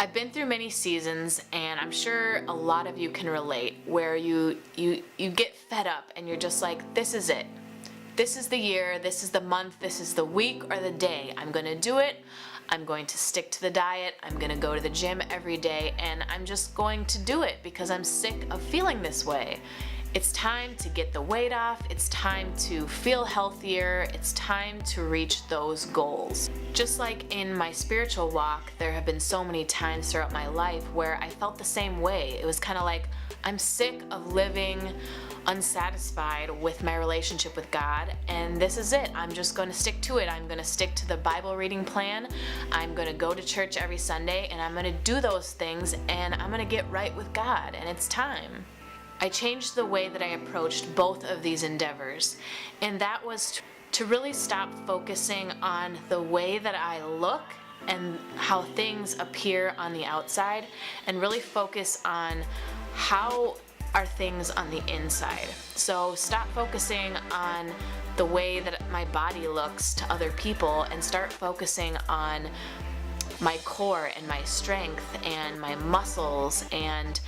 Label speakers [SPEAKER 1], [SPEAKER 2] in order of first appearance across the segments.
[SPEAKER 1] I've been through many seasons, and I'm sure a lot of you can relate, where you get fed up and you're just like, this is it. This is the year, this is the month, this is the week or the day. I'm gonna do it. I'm going to stick to the diet. I'm gonna go to the gym every day, and I'm just going to do it because I'm sick of feeling this way. It's time to get the weight off, it's time to feel healthier, it's time to reach those goals. Just like in my spiritual walk, there have been so many times throughout my life where I felt the same way. It was kind of like, I'm sick of living unsatisfied with my relationship with God, and this is it. I'm just going to stick to it. I'm going to stick to the Bible reading plan. I'm going to go to church every Sunday, and I'm going to do those things, and I'm going to get right with God, and it's time. I changed the way that I approached both of these endeavors, and that was to really stop focusing on the way that I look and how things appear on the outside, and really focus on how are things on the inside. So stop focusing on the way that my body looks to other people and start focusing on my core and my strength and my muscles and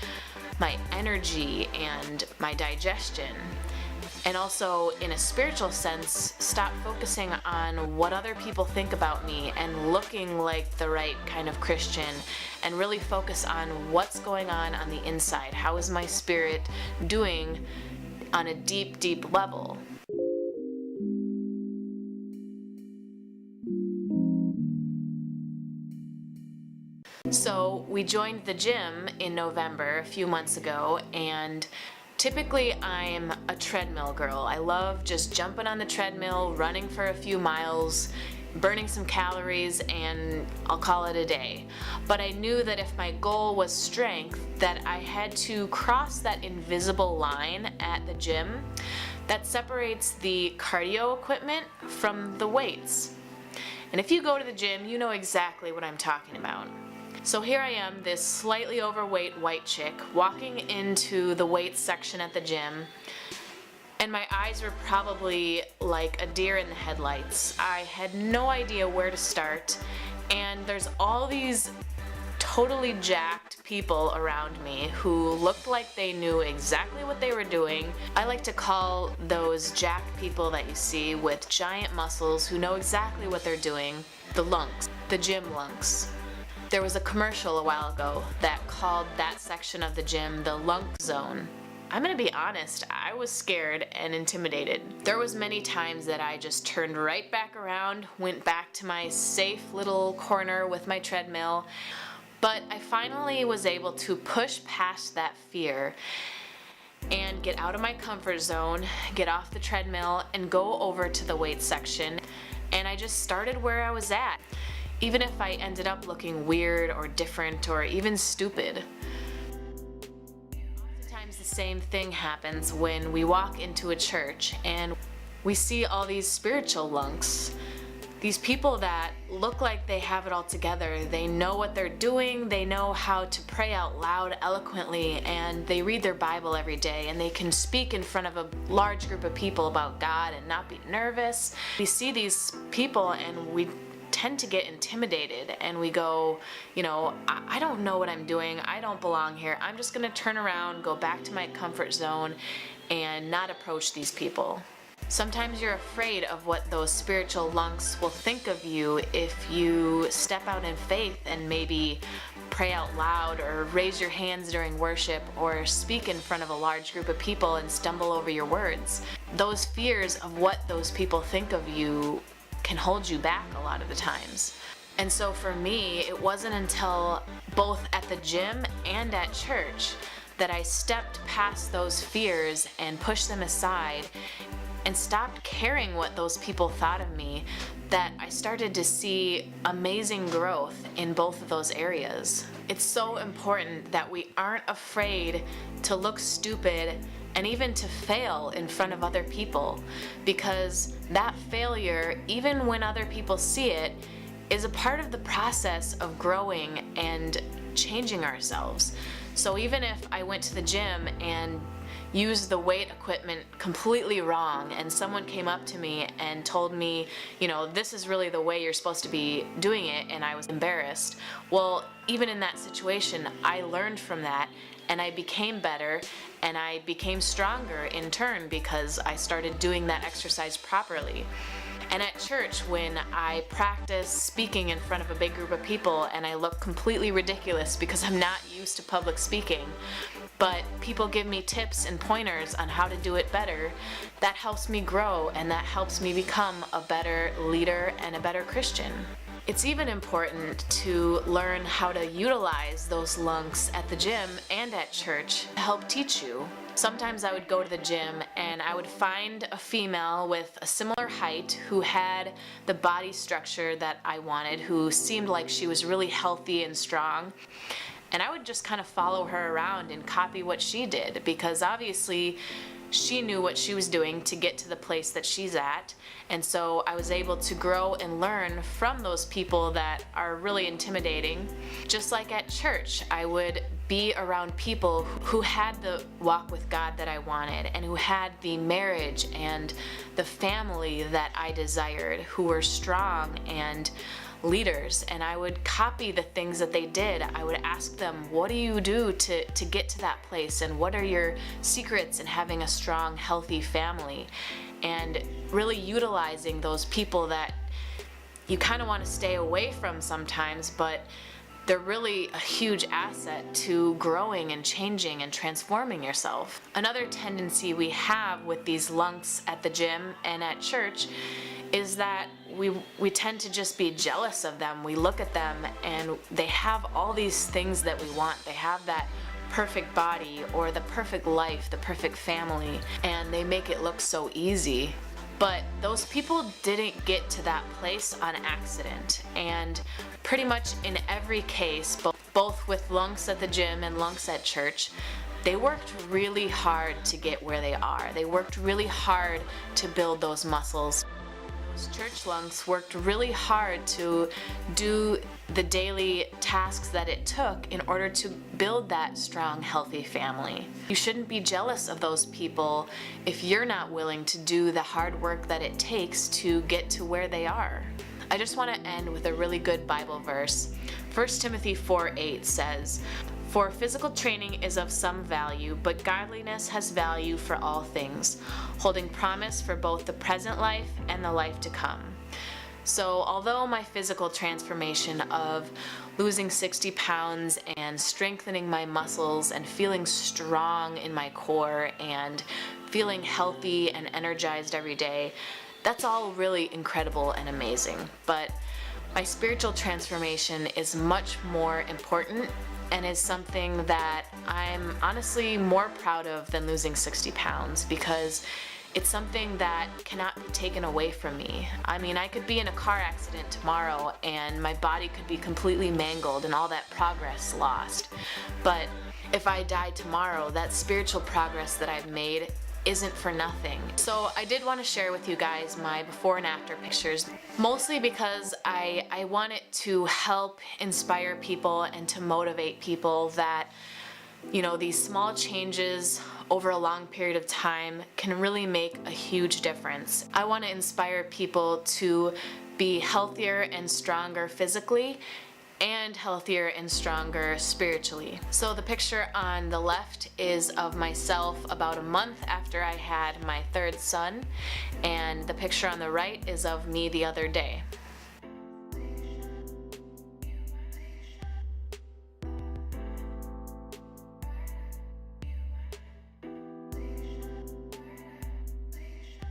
[SPEAKER 1] my energy and my digestion. And also, in a spiritual sense, stop focusing on what other people think about me and looking like the right kind of Christian, and really focus on what's going on the inside. How is my spirit doing on a deep, deep level? So we joined the gym in November a few months ago, and typically I'm a treadmill girl. I love just jumping on the treadmill, running for a few miles, burning some calories, and I'll call it a day. But I knew that if my goal was strength, that I had to cross that invisible line at the gym that separates the cardio equipment from the weights. And if you go to the gym, you know exactly what I'm talking about. So here I am, this slightly overweight white chick, walking into the weights section at the gym, and my eyes were probably like a deer in the headlights. I had no idea where to start, and there's all these totally jacked people around me who looked like they knew exactly what they were doing. I like to call those jacked people that you see with giant muscles who know exactly what they're doing, the lunks, the gym lunks. There was a commercial a while ago that called that section of the gym the LUNK ZONE. I'm gonna be honest, I was scared and intimidated. There was many times that I just turned right back around, went back to my safe little corner with my treadmill, but I finally was able to push past that fear and get out of my comfort zone, get off the treadmill, and go over to the weights section, and I just started where I was at. Even if I ended up looking weird or different or even stupid. Oftentimes the same thing happens when we walk into a church and we see all these spiritual lunks. These people that look like they have it all together. They know what they're doing, they know how to pray out loud eloquently, and they read their Bible every day, and they can speak in front of a large group of people about God and not be nervous. We see these people and we tend to get intimidated, and we go, I don't know what I'm doing, I don't belong here, I'm just gonna turn around, go back to my comfort zone, and not approach these people. Sometimes you're afraid of what those spiritual lunks will think of you if you step out in faith and maybe pray out loud or raise your hands during worship or speak in front of a large group of people and stumble over your words. Those fears of what those people think of you can hold you back a lot of the times. And so for me, it wasn't until both at the gym and at church that I stepped past those fears and pushed them aside and stopped caring what those people thought of me, that I started to see amazing growth in both of those areas. It's so important that we aren't afraid to look stupid and even to fail in front of other people, because that failure, even when other people see it, is a part of the process of growing and changing ourselves. So even if I went to the gym and used the weight equipment completely wrong and someone came up to me and told me, this is really the way you're supposed to be doing it, and I was embarrassed, well, even in that situation, I learned from that and I became better and I became stronger in turn because I started doing that exercise properly. And at church, when I practice speaking in front of a big group of people and I look completely ridiculous because I'm not used to public speaking, but people give me tips and pointers on how to do it better, that helps me grow and that helps me become a better leader and a better Christian. It's even important to learn how to utilize those lunks at the gym and at church to help teach you. Sometimes I would go to the gym and I would find a female with a similar height who had the body structure that I wanted, who seemed like she was really healthy and strong. And I would just kind of follow her around and copy what she did, because obviously she knew what she was doing to get to the place that she's at. And so I was able to grow and learn from those people that are really intimidating. Just like at church, I would be around people who had the walk with God that I wanted, and who had the marriage and the family that I desired, who were strong and leaders, and I would copy the things that they did. I would ask them, what do you do to get to that place, and what are your secrets in having a strong, healthy family? And really utilizing those people that you kind of want to stay away from sometimes, but they're really a huge asset to growing and changing and transforming yourself. Another tendency we have with these lunks at the gym and at church is that we tend to just be jealous of them. We look at them and they have all these things that we want. They have that perfect body or the perfect life, the perfect family, and they make it look so easy. But those people didn't get to that place on accident, and pretty much in every case, both with lunks at the gym and lunks at church, they worked really hard to get where they are. They worked really hard to build those muscles. Those church lunks worked really hard to do the daily tasks that it took in order to build that strong, healthy family. You shouldn't be jealous of those people if you're not willing to do the hard work that it takes to get to where they are. I just want to end with a really good Bible verse. 1 Timothy 4:8 says, "For physical training is of some value, but godliness has value for all things, holding promise for both the present life and the life to come." So although my physical transformation of losing 60 pounds and strengthening my muscles and feeling strong in my core and feeling healthy and energized every day, that's all really incredible and amazing. But my spiritual transformation is much more important and is something that I'm honestly more proud of than losing 60 pounds, because it's something that cannot be taken away from me. I mean, I could be in a car accident tomorrow and my body could be completely mangled and all that progress lost. But if I die tomorrow, that spiritual progress that I've made isn't for nothing. So I did want to share with you guys my before and after pictures, mostly because I want it to help inspire people and to motivate people that, these small changes over a long period of time can really make a huge difference. I want to inspire people to be healthier and stronger physically and healthier and stronger spiritually. So the picture on the left is of myself about a month after I had my third son, and the picture on the right is of me the other day.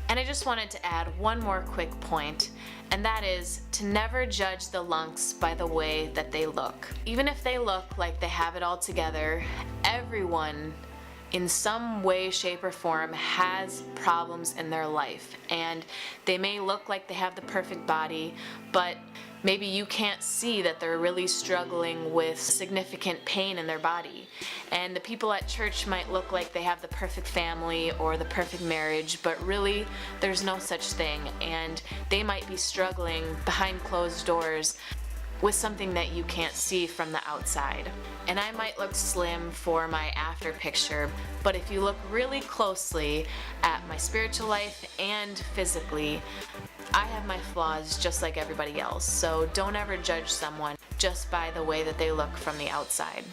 [SPEAKER 1] And I just wanted to add one more quick point, and that is to never judge the lunks by the way that they look. Even if they look like they have it all together, everyone in some way, shape, or form has problems in their life. And they may look like they have the perfect body, but maybe you can't see that they're really struggling with significant pain in their body. And the people at church might look like they have the perfect family or the perfect marriage, but really there's no such thing. And they might be struggling behind closed doors with something that you can't see from the outside. And I might look slim for my after picture, but if you look really closely at my spiritual life and physically, I have my flaws just like everybody else. So don't ever judge someone just by the way that they look from the outside.